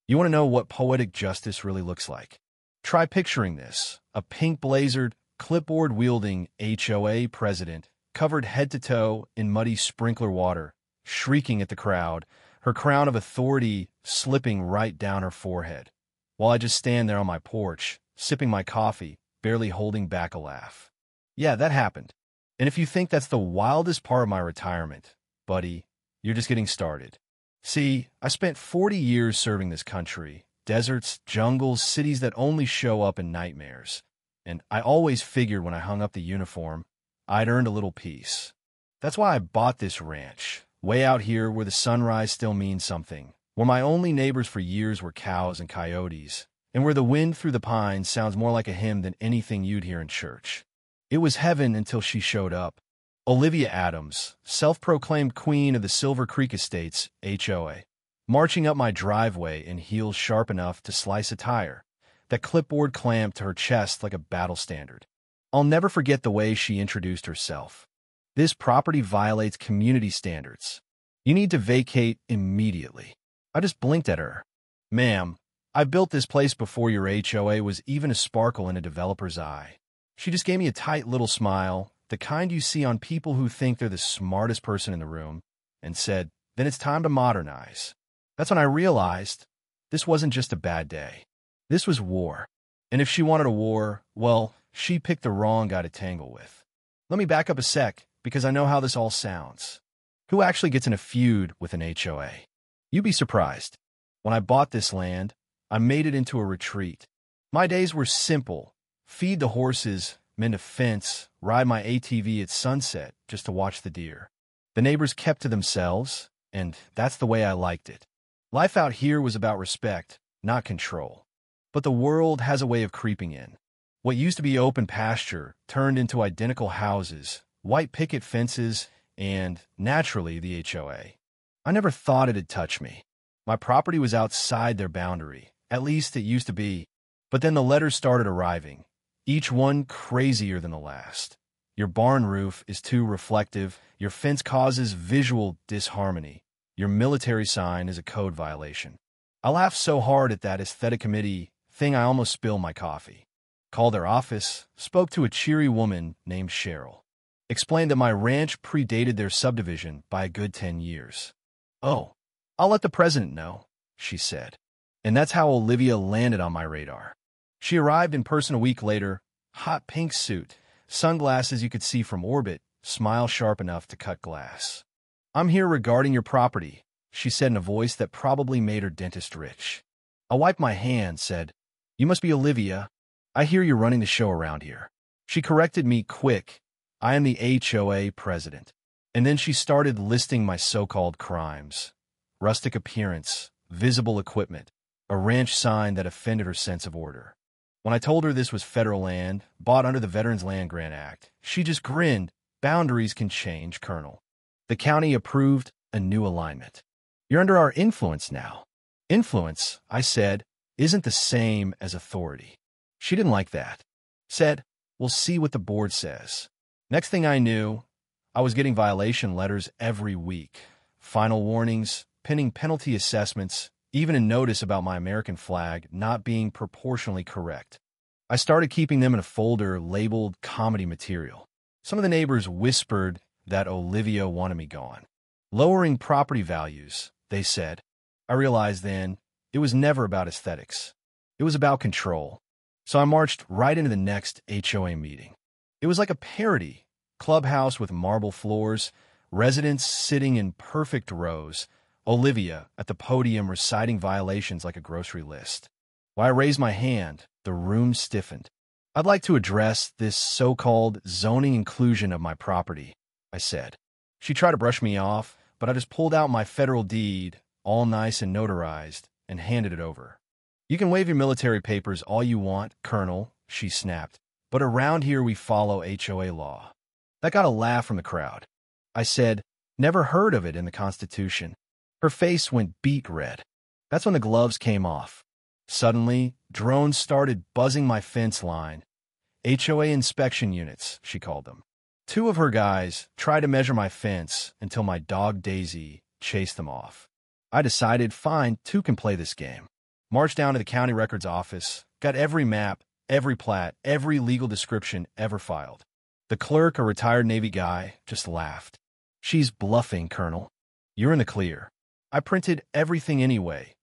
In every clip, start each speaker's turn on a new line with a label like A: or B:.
A: You want to know what poetic justice really looks like? Try picturing this. A pink-blazered, clipboard-wielding HOA president, covered head to toe in muddy sprinkler water, shrieking at the crowd, her crown of authority slipping right down her forehead, while I just stand there on my porch, sipping my coffee, barely holding back a laugh. Yeah, that happened. And if you think that's the wildest part of my retirement, buddy, you're just getting started. See, I spent 40 years serving this country, deserts, jungles, cities that only show up in nightmares. And I always figured when I hung up the uniform, I'd earned a little peace. That's why I bought this ranch, way out here where the sunrise still means something, where my only neighbors for years were cows and coyotes, and where the wind through the pines sounds more like a hymn than anything you'd hear in church. It was heaven until she showed up. Olivia Adams, self-proclaimed queen of the Silver Creek Estates, HOA, marching up my driveway in heels sharp enough to slice a tire, that clipboard clamped to her chest like a battle standard. I'll never forget the way she introduced herself. This property violates community standards. You need to vacate immediately. I just blinked at her. Ma'am, I built this place before your HOA was even a sparkle in a developer's eye. She just gave me a tight little smile, the kind you see on people who think they're the smartest person in the room, and said, then it's time to modernize. That's when I realized this wasn't just a bad day. This was war. And if she wanted a war, well, she picked the wrong guy to tangle with. Let me back up a sec, because I know how this all sounds. Who actually gets in a feud with an HOA? You'd be surprised. When I bought this land, I made it into a retreat. My days were simple. Feed the horses, mend a fence, ride my ATV at sunset just to watch the deer. The neighbors kept to themselves, and that's the way I liked it. Life out here was about respect, not control. But the world has a way of creeping in. What used to be open pasture turned into identical houses, white picket fences, and, naturally, the HOA. I never thought it'd touch me. My property was outside their boundary. At least it used to be. But then the letters started arriving, each one crazier than the last. Your barn roof is too reflective. Your fence causes visual disharmony. Your military sign is a code violation. I laughed so hard at that aesthetic committee thing I almost spilled my coffee. Called their office, spoke to a cheery woman named Cheryl. Explained that my ranch predated their subdivision by a good 10 years. Oh, I'll let the president know, she said. And that's how Olivia landed on my radar. She arrived in person a week later, hot pink suit, sunglasses you could see from orbit, smile sharp enough to cut glass. I'm here regarding your property, she said in a voice that probably made her dentist rich. I wiped my hand, said, You must be Olivia. I hear you're running the show around here. She corrected me quick. I am the HOA president. And then she started listing my so-called crimes. Rustic appearance, visible equipment, a ranch sign that offended her sense of order. When I told her this was federal land, bought under the Veterans Land Grant Act, she just grinned. Boundaries can change, Colonel. The county approved a new alignment. You're under our influence now. Influence, I said, isn't the same as authority. She didn't like that. Said, we'll see what the board says. Next thing I knew, I was getting violation letters every week. Final warnings, pending penalty assessments, even a notice about my American flag not being proportionally correct. I started keeping them in a folder labeled comedy material. Some of the neighbors whispered that Olivia wanted me gone. Lowering property values, they said. I realized then it was never about aesthetics. It was about control. So I marched right into the next HOA meeting. It was like a parody. Clubhouse with marble floors, residents sitting in perfect rows, Olivia at the podium reciting violations like a grocery list. While I raised my hand, the room stiffened. I'd like to address this so-called zoning inclusion of my property, I said. She tried to brush me off, but I just pulled out my federal deed, all nice and notarized, and handed it over. You can wave your military papers all you want, Colonel, she snapped, but around here we follow HOA law. That got a laugh from the crowd. I said, never heard of it in the Constitution. Her face went beet red. That's when the gloves came off. Suddenly, drones started buzzing my fence line. HOA inspection units, she called them. Two of her guys tried to measure my fence until my dog Daisy chased them off. I decided, fine, two can play this game. Marched down to the county records office, got every map, every plat, every legal description ever filed. The clerk, a retired Navy guy, just laughed. "She's bluffing, Colonel. You're in the clear." I printed everything anyway,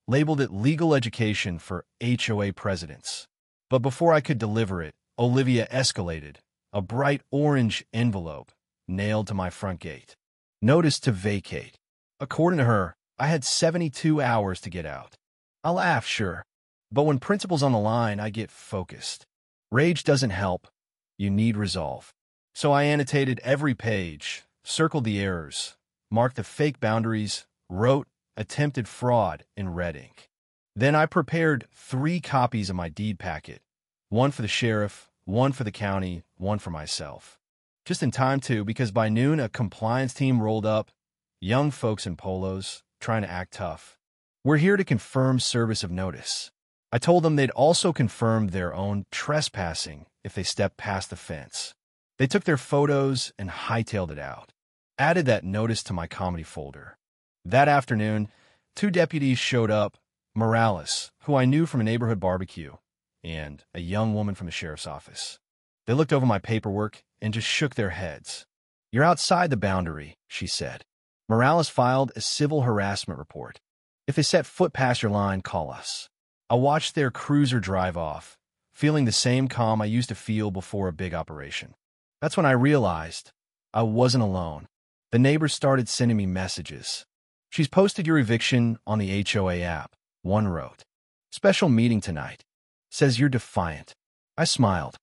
A: labeled it legal education for HOA presidents. But before I could deliver it, Olivia escalated, a bright orange envelope nailed to my front gate. Notice to vacate. According to her, I had 72 hours to get out. I laugh, sure, but when principle's on the line, I get focused. Rage doesn't help. You need resolve. So I annotated every page, circled the errors, marked the fake boundaries, wrote attempted fraud in red ink. Then I prepared 3 copies of my deed packet, one for the sheriff, one for the county, one for myself. Just in time, too, because by noon a compliance team rolled up, young folks in polos, trying to act tough. "We're here to confirm service of notice." I told them they'd also confirm their own trespassing if they stepped past the fence. They took their photos and hightailed it out. Added that notice to my comedy folder. That afternoon, 2 deputies showed up, Morales, who I knew from a neighborhood barbecue, and a young woman from the sheriff's office. They looked over my paperwork and just shook their heads. "You're outside the boundary," she said. Morales filed a civil harassment report. "If they set foot past your line, call us." I watched their cruiser drive off, feeling the same calm I used to feel before a big operation. That's when I realized I wasn't alone. The neighbors started sending me messages. "She's posted your eviction on the HOA app," one wrote. "Special meeting tonight. Says you're defiant." I smiled.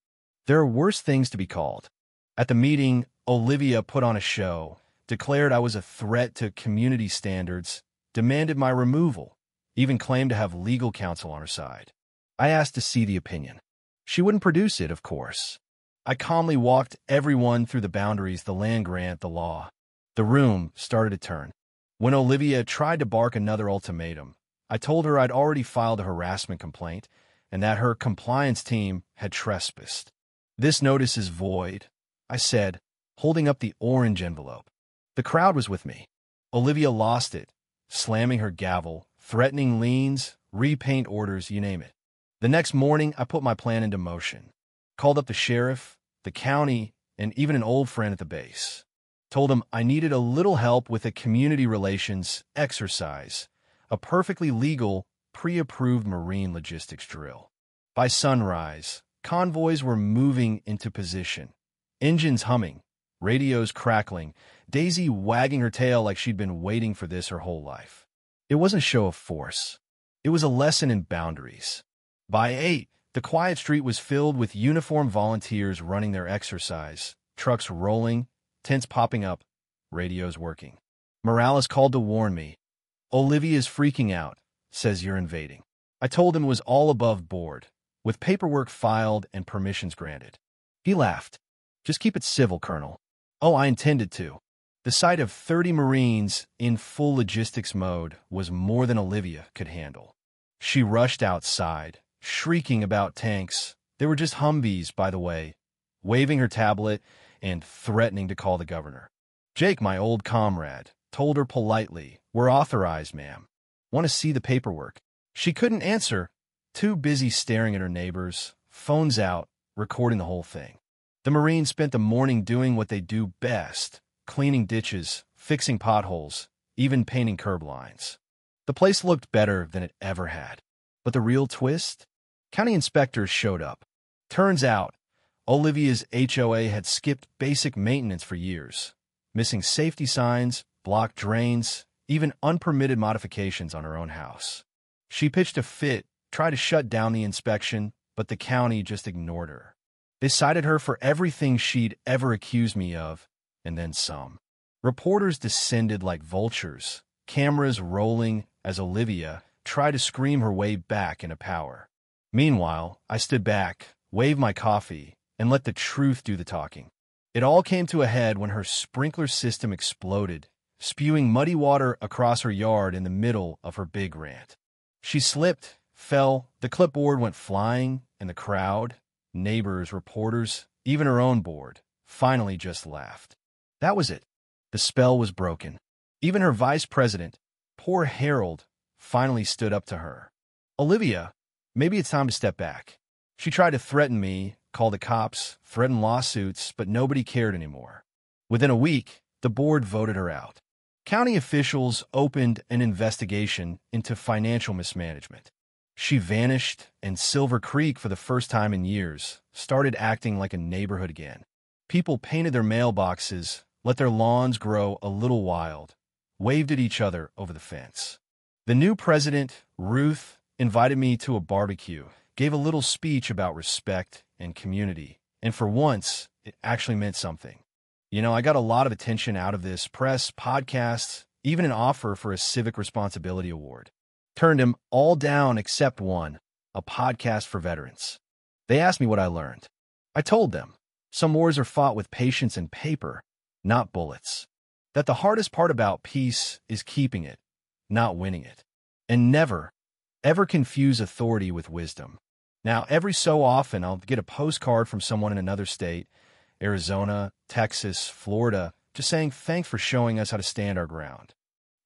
A: There are worse things to be called. At the meeting, Olivia put on a show, declared I was a threat to community standards, demanded my removal, even claimed to have legal counsel on her side. I asked to see the opinion. She wouldn't produce it, of course. I calmly walked everyone through the boundaries, the land grant, the law. The room started to turn. When Olivia tried to bark another ultimatum, I told her I'd already filed a harassment complaint and that her compliance team had trespassed. "This notice is void," I said, holding up the orange envelope. The crowd was with me. Olivia lost it, slamming her gavel, threatening liens, repaint orders, you name it. The next morning, I put my plan into motion. Called up the sheriff, the county, and even an old friend at the base. Told him I needed a little help with a community relations exercise, a perfectly legal, pre-approved marine logistics drill. By sunrise, convoys were moving into position. Engines humming, radios crackling, Daisy wagging her tail like she'd been waiting for this her whole life. It wasn't a show of force. It was a lesson in boundaries. By 8, the quiet street was filled with uniformed volunteers running their exercise, trucks rolling, tents popping up, radios working. Morales called to warn me. "Olivia's freaking out, says you're invading." I told him it was all above board, with paperwork filed and permissions granted. He laughed. "Just keep it civil, Colonel." Oh, I intended to. The sight of 30 Marines in full logistics mode was more than Olivia could handle. She rushed outside, shrieking about tanks. They were just Humvees, by the way, waving her tablet and threatening to call the governor. Jake, my old comrade, told her politely, "We're authorized, ma'am. Want to see the paperwork?" She couldn't answer, too busy staring at her neighbors, phones out, recording the whole thing. The Marines spent the morning doing what they do best, cleaning ditches, fixing potholes, even painting curb lines. The place looked better than it ever had. But the real twist? County inspectors showed up. Turns out, Olivia's HOA had skipped basic maintenance for years, missing safety signs, blocked drains, even unpermitted modifications on her own house. She pitched a fit, tried to shut down the inspection, but the county just ignored her. They cited her for everything she'd ever accused me of, and then some. Reporters descended like vultures, cameras rolling as Olivia tried to scream her way back into power. Meanwhile, I stood back, waved my coffee, and let the truth do the talking. It all came to a head when her sprinkler system exploded, spewing muddy water across her yard in the middle of her big rant. She slipped, fell, the clipboard went flying, and the crowd, neighbors, reporters, even her own board, finally just laughed. That was it. The spell was broken. Even her vice president, poor Harold, finally stood up to her. Olivia, maybe it's time to step back. She tried to threaten me, call the cops, threaten lawsuits, but nobody cared anymore. Within a week, the board voted her out. County officials opened an investigation into financial mismanagement. She vanished, and Silver Creek, for the first time in years, started acting like a neighborhood again. People painted their mailboxes, let their lawns grow a little wild, waved at each other over the fence. The new president, Ruth, invited me to a barbecue, gave a little speech about respect and community, and for once, it actually meant something. I got a lot of attention out of this: press, podcasts, even an offer for a civic responsibility award. Turned them all down except one, a podcast for veterans. They asked me what I learned. I told them, some wars are fought with patience and paper, not bullets. That the hardest part about peace is keeping it, not winning it. And never, ever confuse authority with wisdom. Now, every so often, I'll get a postcard from someone in another state, Arizona, Texas, Florida, just saying thanks for showing us how to stand our ground.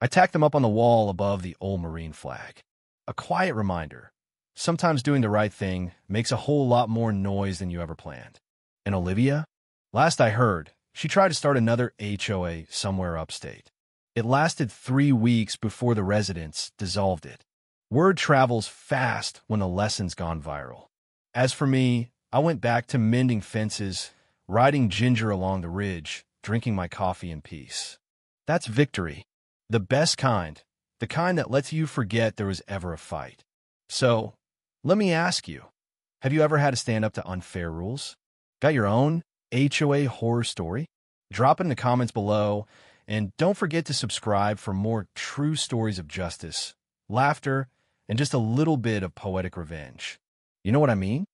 A: I tack them up on the wall above the old Marine flag. A quiet reminder. Sometimes doing the right thing makes a whole lot more noise than you ever planned. And Olivia? Last I heard, she tried to start another HOA somewhere upstate. It lasted 3 weeks before the residents dissolved it. Word travels fast when a lesson's gone viral. As for me, I went back to mending fences, riding ginger along the ridge, drinking my coffee in peace. That's victory. The best kind. The kind that lets you forget there was ever a fight. So, let me ask you, have you ever had to stand up to unfair rules? Got your own HOA horror story? Drop it in the comments below, and don't forget to subscribe for more true stories of justice, laughter, and just a little bit of poetic revenge. You know what I mean?